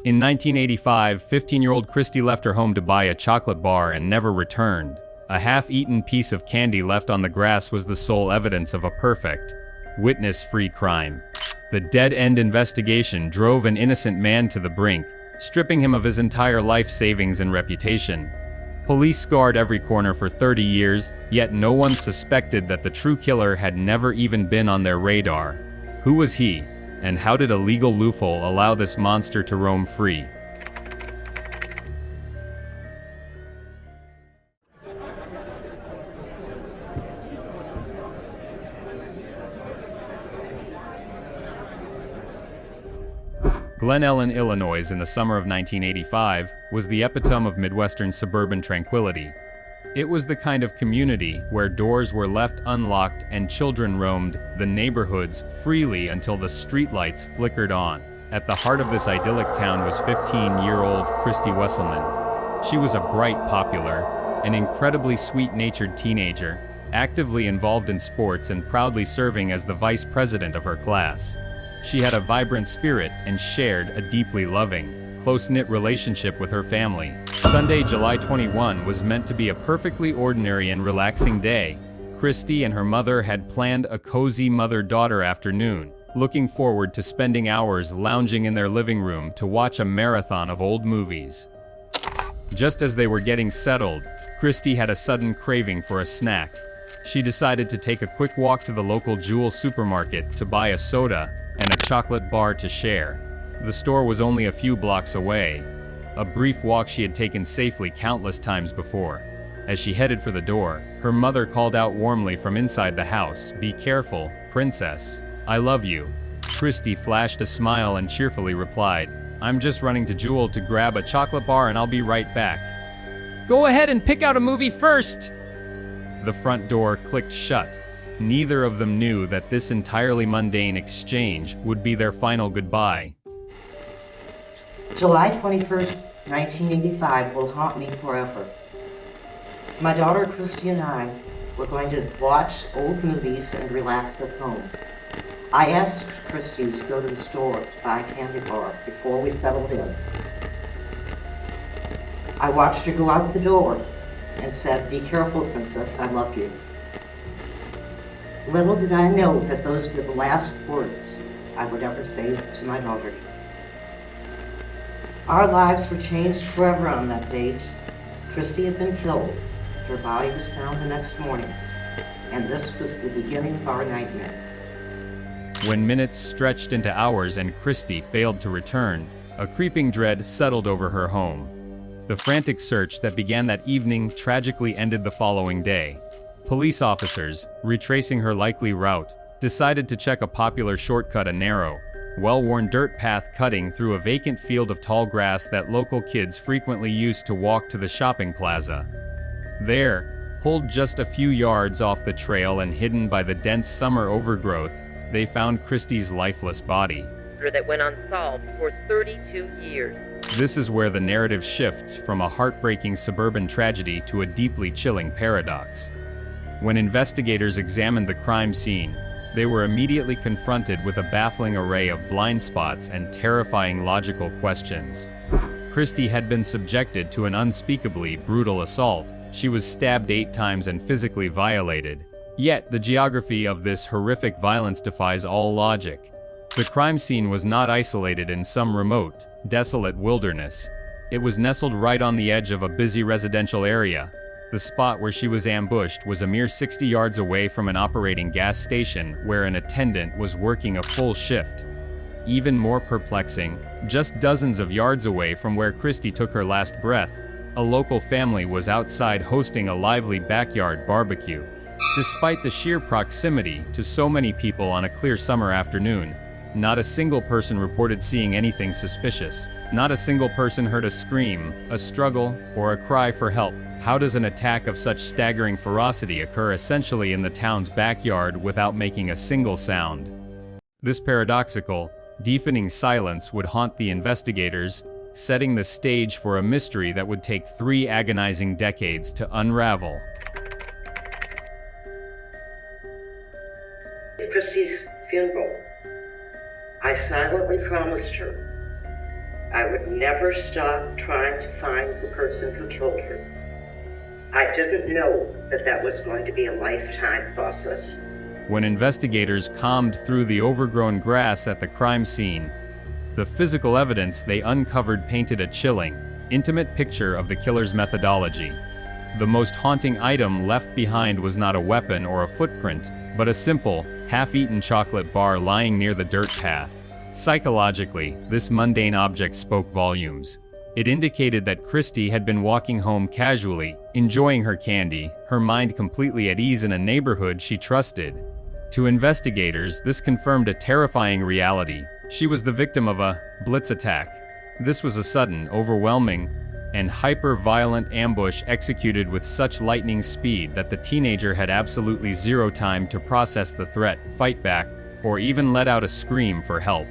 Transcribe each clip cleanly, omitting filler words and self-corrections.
In 1985, 15-year-old Christy left her home to buy a chocolate bar and never returned. A half-eaten piece of candy left on the grass was the sole evidence of a perfect, witness-free crime. The dead-end investigation drove an innocent man to the brink, stripping him of his entire life savings and reputation. Police scoured every corner for 30 years, yet no one suspected that the true killer had never even been on their radar. Who was he? And how did a legal loophole allow this monster to roam free? Glen Ellen, Illinois in the summer of 1985 was the epitome of Midwestern suburban tranquility. It was the kind of community where doors were left unlocked and children roamed the neighborhoods freely until the streetlights flickered on. At the heart of this idyllic town was 15-year-old Christy Wesselman. She was a bright, popular, and incredibly sweet-natured teenager, actively involved in sports and proudly serving as the vice president of her class. She had a vibrant spirit and shared a deeply loving, close-knit relationship with her family. Sunday, July 21 was meant to be a perfectly ordinary and relaxing day. Christy and her mother had planned a cozy mother-daughter afternoon, looking forward to spending hours lounging in their living room to watch a marathon of old movies. Just as they were getting settled, Christy had a sudden craving for a snack. She decided to take a quick walk to the local Jewel supermarket to buy a soda and a chocolate bar to share. The store was only a few blocks away, a brief walk she had taken safely countless times before. As she headed for the door, her mother called out warmly from inside the house, "Be careful, princess. I love you." Christy flashed a smile and cheerfully replied, "I'm just running to Jewel to grab a chocolate bar and I'll be right back." "Go ahead and pick out a movie first!" The front door clicked shut. Neither of them knew that this entirely mundane exchange would be their final goodbye. July 21st, 1985 will haunt me forever. My daughter Christy and I were going to watch old movies and relax at home. I asked Christy to go to the store to buy a candy bar before we settled in. I watched her go out the door and said, "Be careful, princess, I love you." Little did I know that those were the last words I would ever say to my daughter. Our lives were changed forever on that date. Christy had been killed. Her body was found the next morning. And this was the beginning of our nightmare. When minutes stretched into hours and Christy failed to return, a creeping dread settled over her home. The frantic search that began that evening tragically ended the following day. Police officers, retracing her likely route, decided to check a popular shortcut, a narrow, well-worn dirt path cutting through a vacant field of tall grass that local kids frequently used to walk to the shopping plaza. There, pulled just a few yards off the trail and hidden by the dense summer overgrowth, they found Christy's lifeless body. That went unsolved for 32 years. This is where the narrative shifts from a heartbreaking suburban tragedy to a deeply chilling paradox. When investigators examined the crime scene, they were immediately confronted with a baffling array of blind spots and terrifying logical questions. Christy had been subjected to an unspeakably brutal assault. She was stabbed 8 times and physically violated. Yet, the geography of this horrific violence defies all logic. The crime scene was not isolated in some remote, desolate wilderness. It was nestled right on the edge of a busy residential area. The spot where she was ambushed was a mere 60 yards away from an operating gas station where an attendant was working a full shift. Even more perplexing, just dozens of yards away from where Christy took her last breath, a local family was outside hosting a lively backyard barbecue. Despite the sheer proximity to so many people on a clear summer afternoon, not a single person reported seeing anything suspicious. Not a single person heard a scream, a struggle, or a cry for help. How does an attack of such staggering ferocity occur essentially in the town's backyard without making a single sound? This paradoxical, deafening silence would haunt the investigators, setting the stage for a mystery that would take 3 agonizing decades to unravel. Christy's funeral, I silently promised her I would never stop trying to find the person who killed her. I didn't know that that was going to be a lifetime process. When investigators combed through the overgrown grass at the crime scene, the physical evidence they uncovered painted a chilling, intimate picture of the killer's methodology. The most haunting item left behind was not a weapon or a footprint, but a simple, half-eaten chocolate bar lying near the dirt path. Psychologically, this mundane object spoke volumes. It indicated that Christy had been walking home casually, enjoying her candy, her mind completely at ease in a neighborhood she trusted. To investigators, this confirmed a terrifying reality. She was the victim of a blitz attack. This was a sudden, overwhelming, and hyper-violent ambush executed with such lightning speed that the teenager had absolutely zero time to process the threat, fight back, or even let out a scream for help.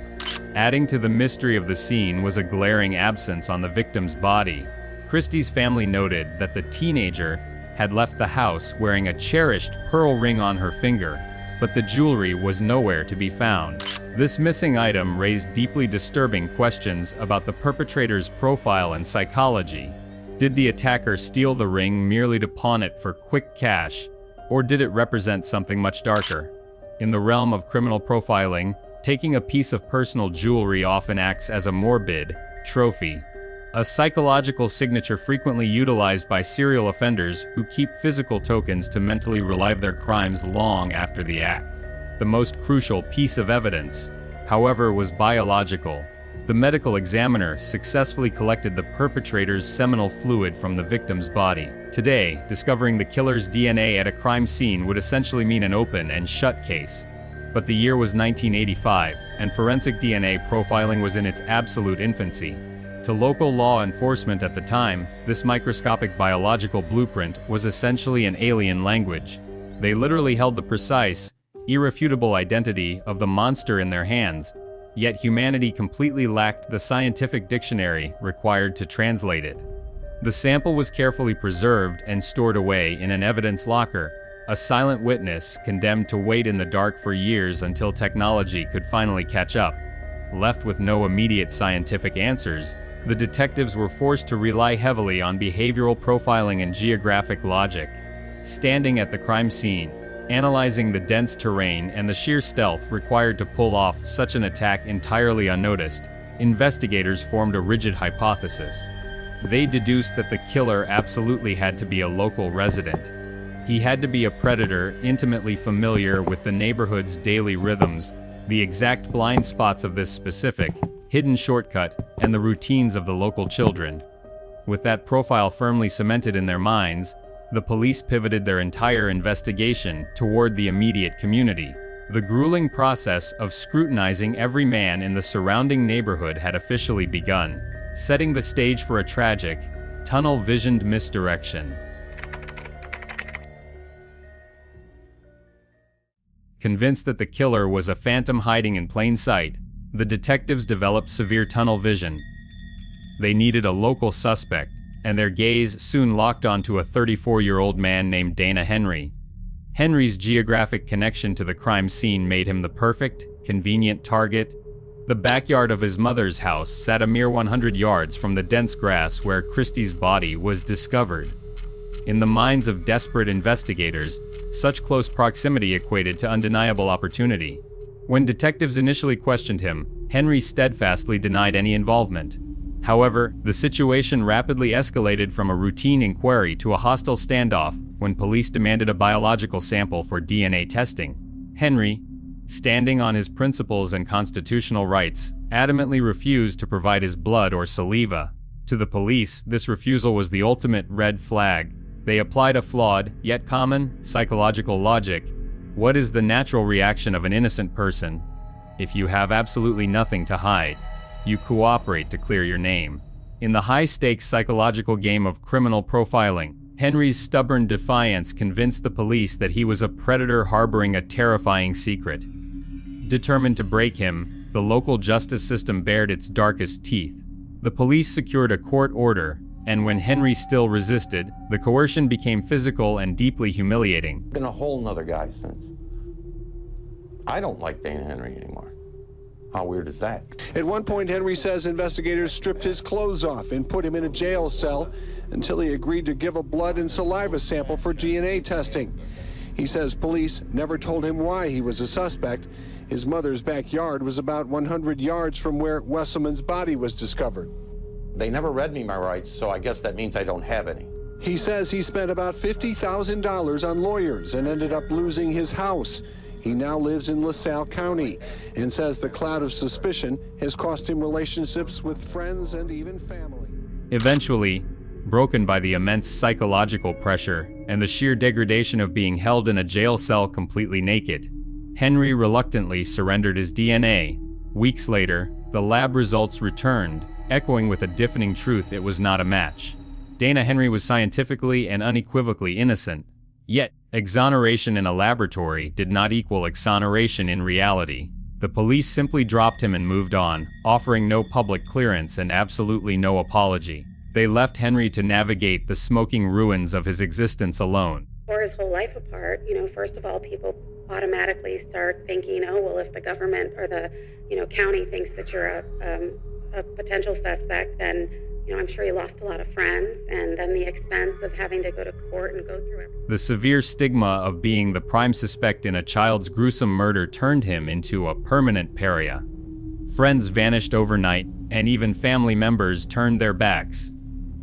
Adding to the mystery of the scene was a glaring absence on the victim's body. Christy's family noted that the teenager had left the house wearing a cherished pearl ring on her finger, but the jewelry was nowhere to be found. This missing item raised deeply disturbing questions about the perpetrator's profile and psychology. Did the attacker steal the ring merely to pawn it for quick cash, or did it represent something much darker? In the realm of criminal profiling, taking a piece of personal jewelry often acts as a morbid trophy, a psychological signature frequently utilized by serial offenders who keep physical tokens to mentally relive their crimes long after the act. The most crucial piece of evidence, however, was biological. The medical examiner successfully collected the perpetrator's seminal fluid from the victim's body. Today, discovering the killer's DNA at a crime scene would essentially mean an open and shut case. But the year was 1985, and forensic DNA profiling was in its absolute infancy. To local law enforcement at the time, this microscopic biological blueprint was essentially an alien language. They literally held the precise, irrefutable identity of the monster in their hands, yet humanity completely lacked the scientific dictionary required to translate it. The sample was carefully preserved and stored away in an evidence locker, a silent witness condemned to wait in the dark for years until technology could finally catch up. Left with no immediate scientific answers, the detectives were forced to rely heavily on behavioral profiling and geographic logic. Standing at the crime scene, analyzing the dense terrain and the sheer stealth required to pull off such an attack entirely unnoticed, investigators formed a rigid hypothesis. They deduced that the killer absolutely had to be a local resident. He had to be a predator intimately familiar with the neighborhood's daily rhythms, the exact blind spots of this specific, hidden shortcut, and the routines of the local children. With that profile firmly cemented in their minds, the police pivoted their entire investigation toward the immediate community. The grueling process of scrutinizing every man in the surrounding neighborhood had officially begun, setting the stage for a tragic, tunnel-visioned misdirection. Convinced that the killer was a phantom hiding in plain sight, the detectives developed severe tunnel vision. They needed a local suspect, and their gaze soon locked onto a 34-year-old man named Dana Henry. Henry's geographic connection to the crime scene made him the perfect, convenient target. The backyard of his mother's house sat a mere 100 yards from the dense grass where Christy's body was discovered. In the minds of desperate investigators, such close proximity equated to undeniable opportunity. When detectives initially questioned him, Henry steadfastly denied any involvement. However, the situation rapidly escalated from a routine inquiry to a hostile standoff when police demanded a biological sample for DNA testing. Henry, standing on his principles and constitutional rights, adamantly refused to provide his blood or saliva. To the police, this refusal was the ultimate red flag. They applied a flawed, yet common, psychological logic. What is the natural reaction of an innocent person? If you have absolutely nothing to hide, you cooperate to clear your name. In the high-stakes psychological game of criminal profiling, Henry's stubborn defiance convinced the police that he was a predator harboring a terrifying secret. Determined to break him, the local justice system bared its darkest teeth. The police secured a court order, and when Henry still resisted, the coercion became physical and deeply humiliating. Been a whole nother guy since. I don't like Dana Henry anymore. How weird is that? At one point, Henry says investigators stripped his clothes off and put him in a jail cell until he agreed to give a blood and saliva sample for DNA testing. He says police never told him why he was a suspect. His mother's backyard was about 100 yards from where Wesselman's body was discovered. They never read me my rights, so I guess that means I don't have any. He says he spent about $50,000 on lawyers and ended up losing his house. He now lives in LaSalle County and says the cloud of suspicion has cost him relationships with friends and even family. Eventually, broken by the immense psychological pressure and the sheer degradation of being held in a jail cell completely naked, Henry reluctantly surrendered his DNA. Weeks later, the lab results returned, echoing with a deafening truth: it was not a match. Dana Henry was scientifically and unequivocally innocent. Yet, exoneration in a laboratory did not equal exoneration in reality. The police simply dropped him and moved on, offering no public clearance and absolutely no apology. They left Henry to navigate the smoking ruins of his existence alone. Tore his whole life apart. First of all, people automatically start thinking, oh, well, if the government or the, county thinks that you're a potential suspect, then I'm sure he lost a lot of friends, and then the expense of having to go to court and go through everything. The severe stigma of being the prime suspect in a child's gruesome murder turned him into a permanent pariah. Friends vanished overnight, and even family members turned their backs.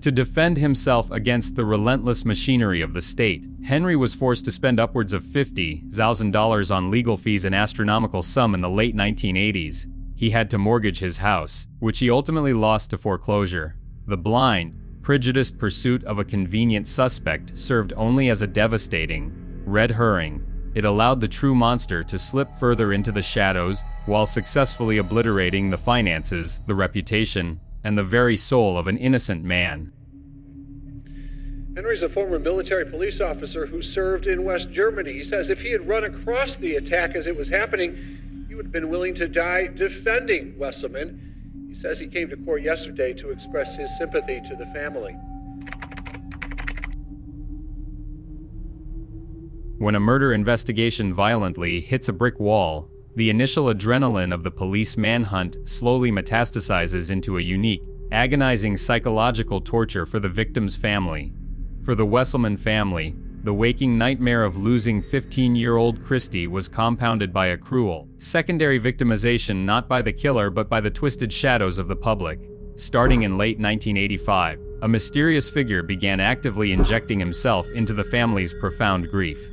To defend himself against the relentless machinery of the state, Henry was forced to spend upwards of $50,000 on legal fees, an astronomical sum in the late 1980s. He had to mortgage his house, which he ultimately lost to foreclosure. The blind, prejudiced pursuit of a convenient suspect served only as a devastating red herring. It allowed the true monster to slip further into the shadows while successfully obliterating the finances, the reputation, and the very soul of an innocent man. Henry's a former military police officer who served in West Germany. He says if he had run across the attack as it was happening, he would have been willing to die defending Wesselman. He says he came to court yesterday to express his sympathy to the family. When a murder investigation violently hits a brick wall, the initial adrenaline of the police manhunt slowly metastasizes into a unique, agonizing psychological torture for the victim's family. For the Wesselman family, the waking nightmare of losing 15-year-old Christy was compounded by a cruel, secondary victimization not by the killer but by the twisted shadows of the public. Starting in late 1985, a mysterious figure began actively injecting himself into the family's profound grief.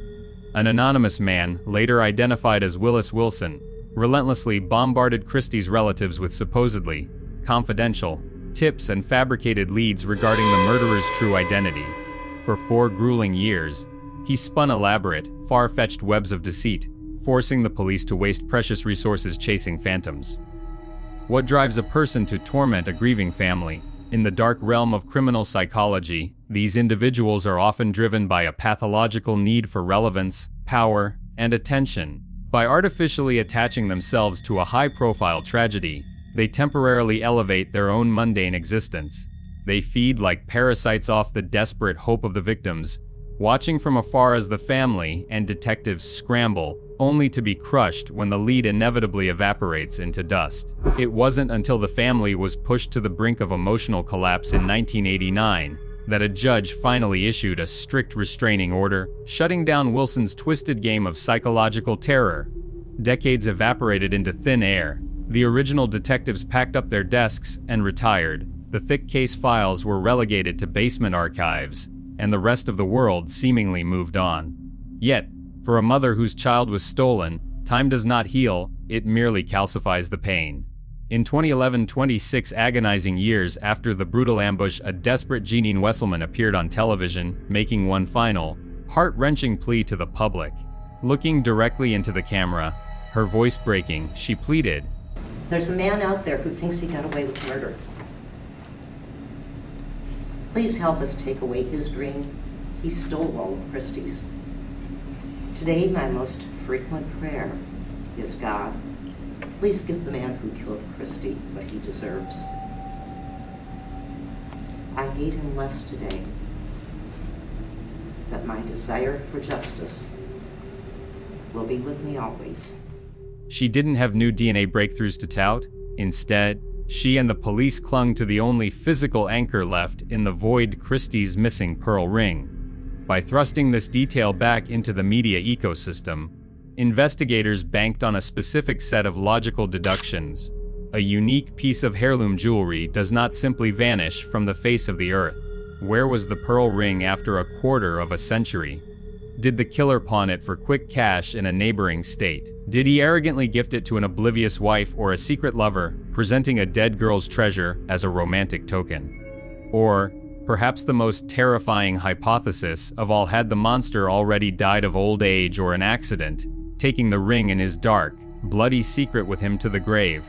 An anonymous man, later identified as Willis Wilson, relentlessly bombarded Christy's relatives with supposedly confidential tips and fabricated leads regarding the murderer's true identity. For 4 grueling years, he spun elaborate, far-fetched webs of deceit, forcing the police to waste precious resources chasing phantoms. What drives a person to torment a grieving family? In the dark realm of criminal psychology, these individuals are often driven by a pathological need for relevance, power, and attention. By artificially attaching themselves to a high-profile tragedy, they temporarily elevate their own mundane existence. They feed like parasites off the desperate hope of the victims, watching from afar as the family and detectives scramble, only to be crushed when the lead inevitably evaporates into dust. It wasn't until the family was pushed to the brink of emotional collapse in 1989 that a judge finally issued a strict restraining order, shutting down Wilson's twisted game of psychological terror. Decades evaporated into thin air. The original detectives packed up their desks and retired. The thick case files were relegated to basement archives, and the rest of the world seemingly moved on. Yet, for a mother whose child was stolen, time does not heal, it merely calcifies the pain. In 2011, 26 agonizing years after the brutal ambush, a desperate Jeanine Wesselman appeared on television, making one final, heart-wrenching plea to the public. Looking directly into the camera, her voice breaking, she pleaded, There's a man out there who thinks he got away with murder. Please help us take away his dream. He stole all of Christy's. Today, my most frequent prayer is, God, please give the man who killed Christy what he deserves. I hate him less today, but my desire for justice will be with me always. She didn't have new DNA breakthroughs to tout. Instead, she and the police clung to the only physical anchor left in the void: Christy's missing pearl ring. By thrusting this detail back into the media ecosystem, investigators banked on a specific set of logical deductions. A unique piece of heirloom jewelry does not simply vanish from the face of the earth. Where was the pearl ring after a quarter of a century? Did the killer pawn it for quick cash in a neighboring state? Did he arrogantly gift it to an oblivious wife or a secret lover, presenting a dead girl's treasure as a romantic token? Or, perhaps the most terrifying hypothesis of all, had the monster already died of old age or an accident, taking the ring and his dark, bloody secret with him to the grave?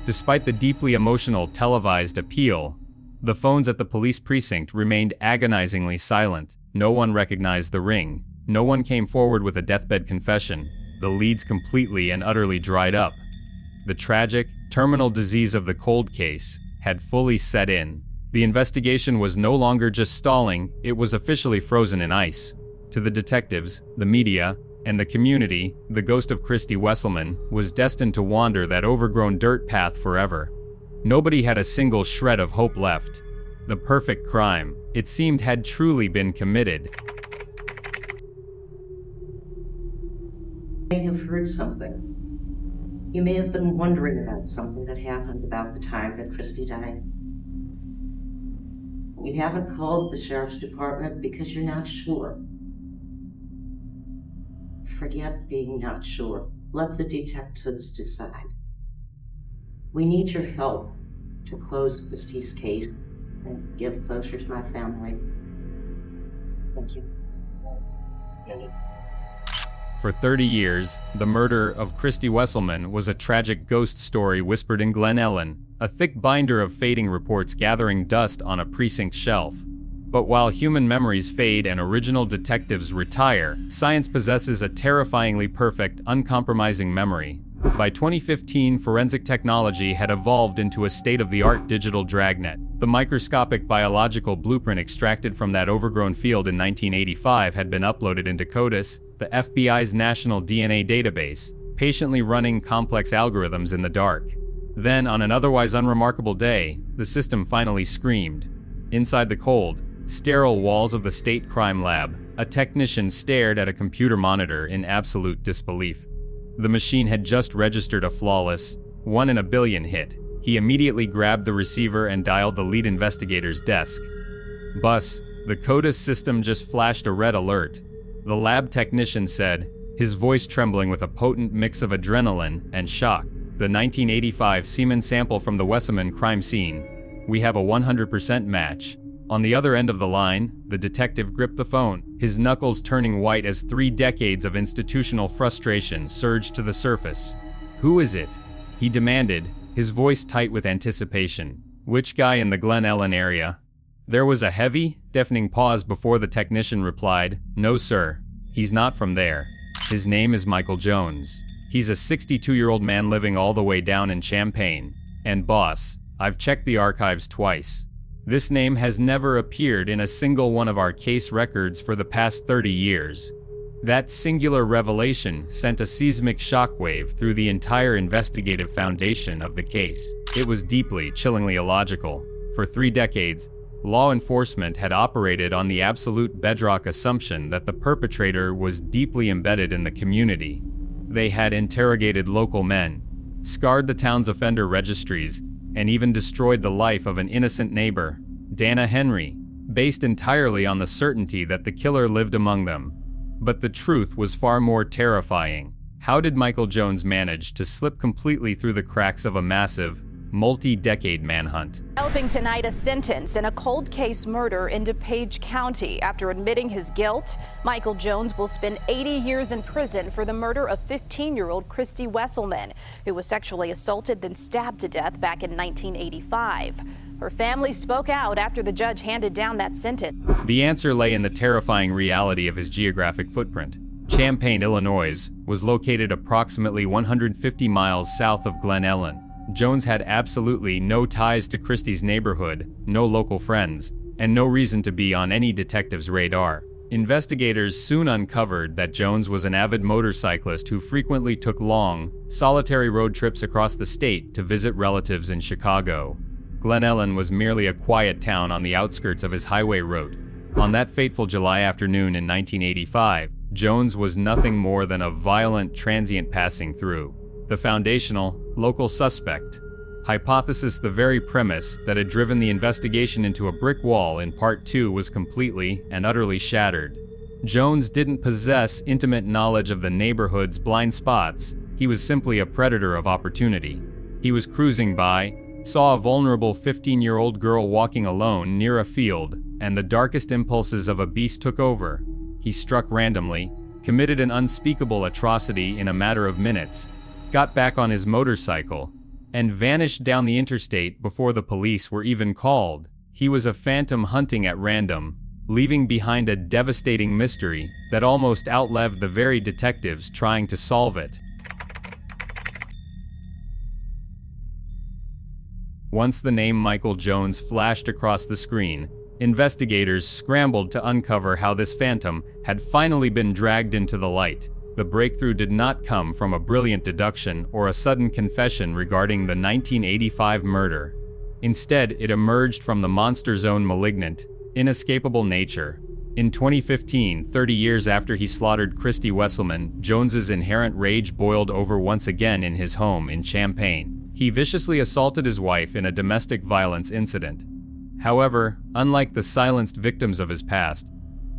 Despite the deeply emotional televised appeal, the phones at the police precinct remained agonizingly silent. No one recognized the ring. No one came forward with a deathbed confession. The leads completely and utterly dried up. The tragic, terminal disease of the cold case had fully set in. The investigation was no longer just stalling, it was officially frozen in ice. To the detectives, the media, and the community, the ghost of Christy Wesselman was destined to wander that overgrown dirt path forever. Nobody had a single shred of hope left. The perfect crime, it seemed, had truly been committed. You may have heard something. You may have been wondering about something that happened about the time that Christy died. You haven't called the sheriff's department because you're not sure. Forget being not sure. Let the detectives decide. We need your help to close Christy's case and give closure to my family. Thank you. For 30 years, the murder of Christy Wesselman was a tragic ghost story whispered in Glen Ellen, a thick binder of fading reports gathering dust on a precinct shelf. But while human memories fade and original detectives retire, science possesses a terrifyingly perfect, uncompromising memory. By 2015, forensic technology had evolved into a state-of-the-art digital dragnet. The microscopic biological blueprint extracted from that overgrown field in 1985 had been uploaded into CODIS, the FBI's national DNA database, patiently running complex algorithms in the dark. Then, on an otherwise unremarkable day, the system finally screamed. Inside the cold, sterile walls of the state crime lab, a technician stared at a computer monitor in absolute disbelief. The machine had just registered a flawless 1 in a billion hit. He immediately grabbed the receiver and dialed the lead investigator's desk. "Bus, the CODIS system just flashed a red alert," the lab technician said, his voice trembling with a potent mix of adrenaline and shock. "The 1985 semen sample from the Wesselman crime scene. We have a 100% match." On the other end of the line, the detective gripped the phone, his knuckles turning white as 3 decades of institutional frustration surged to the surface. "Who is it?" he demanded, his voice tight with anticipation. "Which guy in the Glen Ellen area?" There was a heavy, deafening pause before the technician replied, "No sir, he's not from there. His name is Michael Jones. He's a 62-year-old man living all the way down in Champaign. And boss, I've checked the archives twice. This name has never appeared in a single one of our case records for the past 30 years. That singular revelation sent a seismic shockwave through the entire investigative foundation of the case. It was deeply, chillingly illogical. For 3 decades, law enforcement had operated on the absolute bedrock assumption that the perpetrator was deeply embedded in the community. They had interrogated local men, scarred the town's offender registries, and even destroyed the life of an innocent neighbor, Dana Henry, based entirely on the certainty that the killer lived among them. But the truth was far more terrifying. How did Michael Jones manage to slip completely through the cracks of a massive, multi-decade manhunt? Developing tonight, a sentence in a cold case murder in DuPage County. After admitting his guilt, Michael Jones will spend 80 years in prison for the murder of 15-year-old Christy Wesselman, who was sexually assaulted then stabbed to death back in 1985. Her family spoke out after the judge handed down that sentence. The answer lay in the terrifying reality of his geographic footprint. Champaign, Illinois, was located approximately 150 miles south of Glen Ellen. Jones had absolutely no ties to Christy's neighborhood, no local friends, and no reason to be on any detective's radar. Investigators soon uncovered that Jones was an avid motorcyclist who frequently took long, solitary road trips across the state to visit relatives in Chicago. Glen Ellen was merely a quiet town on the outskirts of his highway route. On that fateful July afternoon in 1985, Jones was nothing more than a violent transient passing through. The foundational, local suspect hypothesis, the very premise that had driven the investigation into a brick wall in Part 2, was completely and utterly shattered. Jones didn't possess intimate knowledge of the neighborhood's blind spots. He was simply a predator of opportunity. He was cruising by, saw a vulnerable 15-year-old girl walking alone near a field, and the darkest impulses of a beast took over. He struck randomly, committed an unspeakable atrocity in a matter of minutes, got back on his motorcycle, and vanished down the interstate before the police were even called. He was a phantom hunting at random, leaving behind a devastating mystery that almost outlived the very detectives trying to solve it. Once the name Michael Jones flashed across the screen, investigators scrambled to uncover how this phantom had finally been dragged into the light. The breakthrough did not come from a brilliant deduction or a sudden confession regarding the 1985 murder. Instead, it emerged from the monster's own malignant, inescapable nature. In 2015, 30 years after he slaughtered Christy Wesselman, Jones's inherent rage boiled over once again in his home in Champaign. He viciously assaulted his wife in a domestic violence incident. However, unlike the silenced victims of his past,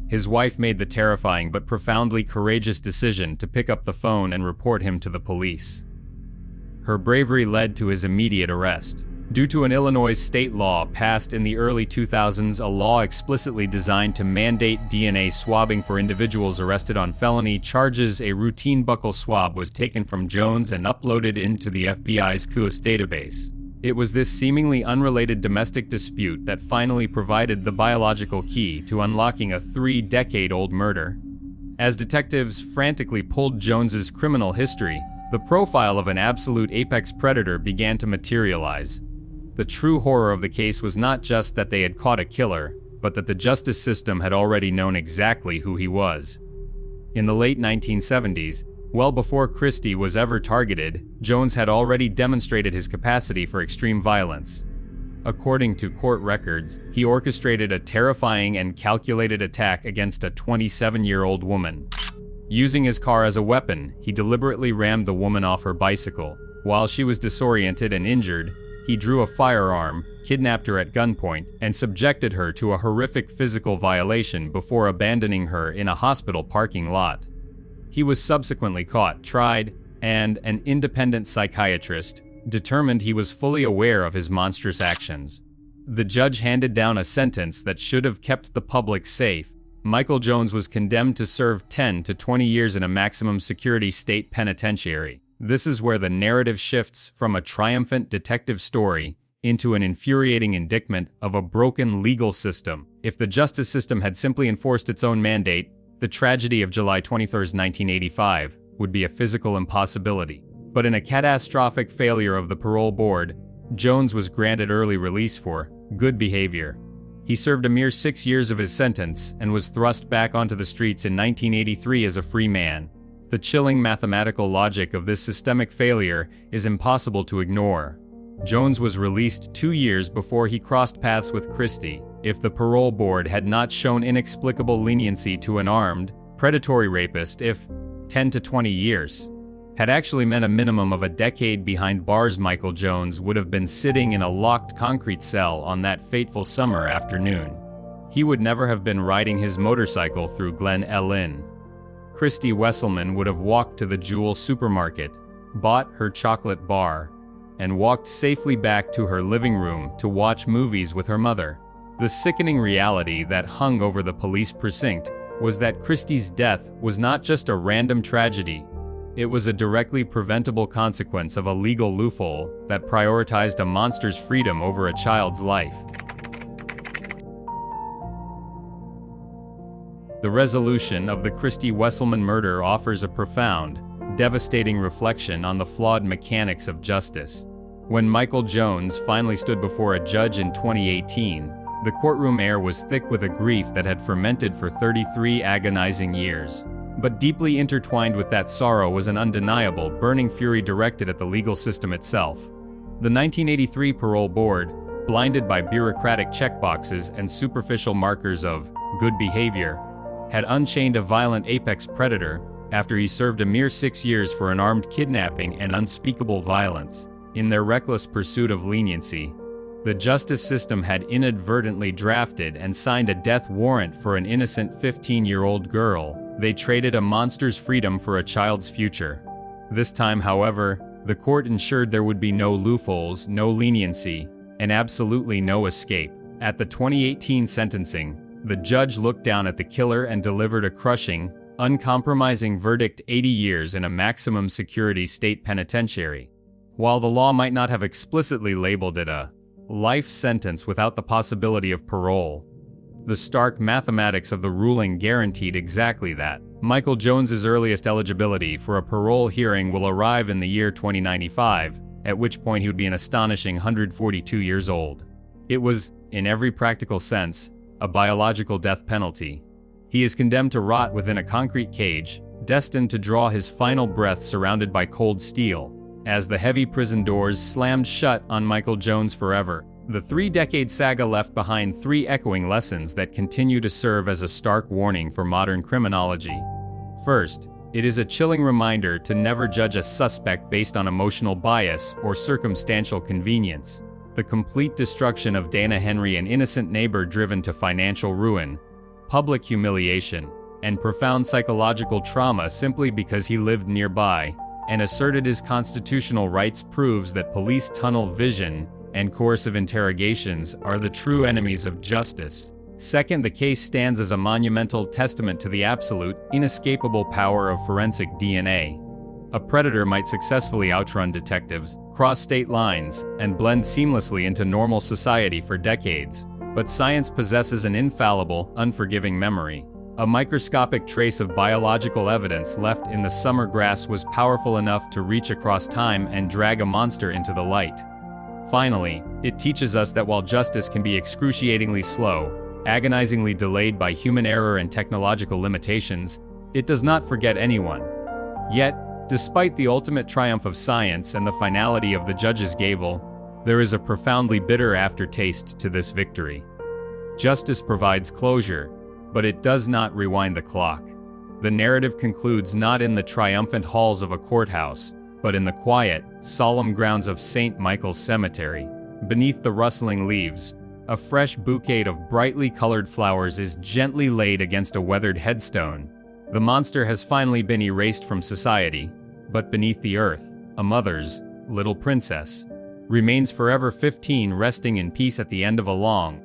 his wife made the terrifying but profoundly courageous decision to pick up the phone and report him to the police. Her bravery led to his immediate arrest. Due to an Illinois state law passed in the early 2000s, a law explicitly designed to mandate DNA swabbing for individuals arrested on felony charges, a routine buccal swab was taken from Jones and uploaded into the FBI's CUS database. It was this seemingly unrelated domestic dispute that finally provided the biological key to unlocking a 3-decade-old murder. As detectives frantically pulled Jones's criminal history, the profile of an absolute apex predator began to materialize. The true horror of the case was not just that they had caught a killer, but that the justice system had already known exactly who he was. In the late 1970s, well before Christy was ever targeted, Jones had already demonstrated his capacity for extreme violence. According to court records, he orchestrated a terrifying and calculated attack against a 27-year-old woman. Using his car as a weapon, he deliberately rammed the woman off her bicycle. While she was disoriented and injured, he drew a firearm, kidnapped her at gunpoint, and subjected her to a horrific physical violation before abandoning her in a hospital parking lot. He was subsequently caught, tried, and an independent psychiatrist determined he was fully aware of his monstrous actions. The judge handed down a sentence that should have kept the public safe. Michael Jones was condemned to serve 10 to 20 years in a maximum security state penitentiary. This is where the narrative shifts from a triumphant detective story into an infuriating indictment of a broken legal system. If the justice system had simply enforced its own mandate, the tragedy of July 23, 1985, would be a physical impossibility. But in a catastrophic failure of the parole board, Jones was granted early release for good behavior. He served a mere 6 years of his sentence and was thrust back onto the streets in 1983 as a free man. The chilling mathematical logic of this systemic failure is impossible to ignore. Jones was released 2 years before he crossed paths with Christy. If the parole board had not shown inexplicable leniency to an armed, predatory rapist, if 10 to 20 years had actually meant a minimum of a decade behind bars, Michael Jones would have been sitting in a locked concrete cell on that fateful summer afternoon. He would never have been riding his motorcycle through Glen Ellen. Christy Wesselman would have walked to the Jewel supermarket, bought her chocolate bar, and walked safely back to her living room to watch movies with her mother. The sickening reality that hung over the police precinct was that Christy's death was not just a random tragedy. It was a directly preventable consequence of a legal loophole that prioritized a monster's freedom over a child's life. The resolution of the Christy Wesselman murder offers a profound, devastating reflection on the flawed mechanics of justice. When Michael Jones finally stood before a judge in 2018, The courtroom air was thick with a grief that had fermented for 33 agonizing years. But deeply intertwined with that sorrow was an undeniable, burning fury directed at the legal system itself. The 1983 parole board, blinded by bureaucratic checkboxes and superficial markers of good behavior, had unchained a violent apex predator after he served a mere 6 years for an armed kidnapping and unspeakable violence. In their reckless pursuit of leniency, the justice system had inadvertently drafted and signed a death warrant for an innocent 15-year-old girl. They traded a monster's freedom for a child's future. This time, however, the court ensured there would be no loopholes, no leniency, and absolutely no escape. At the 2018 sentencing, the judge looked down at the killer and delivered a crushing, uncompromising verdict: 80 years in a maximum security state penitentiary. While the law might not have explicitly labeled it a life sentence without the possibility of parole, the stark mathematics of the ruling guaranteed exactly that. Michael Jones's earliest eligibility for a parole hearing will arrive in the year 2095, at which point he would be an astonishing 142 years old. It was, in every practical sense, a biological death penalty. He is condemned to rot within a concrete cage, destined to draw his final breath surrounded by cold steel, as the heavy prison doors slammed shut on Michael Jones forever. The 3-decade saga left behind 3 echoing lessons that continue to serve as a stark warning for modern criminology. First, it is a chilling reminder to never judge a suspect based on emotional bias or circumstantial convenience. The complete destruction of Dana Henry, an innocent neighbor driven to financial ruin, public humiliation, and profound psychological trauma simply because he lived nearby and asserted his constitutional rights, proves that police tunnel vision and coercive interrogations are the true enemies of justice. Second, the case stands as a monumental testament to the absolute, inescapable power of forensic DNA. A predator might successfully outrun detectives, cross state lines, and blend seamlessly into normal society for decades. But science possesses an infallible, unforgiving memory. A microscopic trace of biological evidence left in the summer grass was powerful enough to reach across time and drag a monster into the light. Finally, it teaches us that while justice can be excruciatingly slow, agonizingly delayed by human error and technological limitations, it does not forget anyone. Yet, despite the ultimate triumph of science and the finality of the judge's gavel, there is a profoundly bitter aftertaste to this victory. Justice provides closure, but it does not rewind the clock. The narrative concludes not in the triumphant halls of a courthouse, but in the quiet, solemn grounds of St. Michael's Cemetery. Beneath the rustling leaves, a fresh bouquet of brightly colored flowers is gently laid against a weathered headstone. The monster has finally been erased from society, but beneath the earth, a mother's little princess remains forever 15, resting in peace at the end of a long,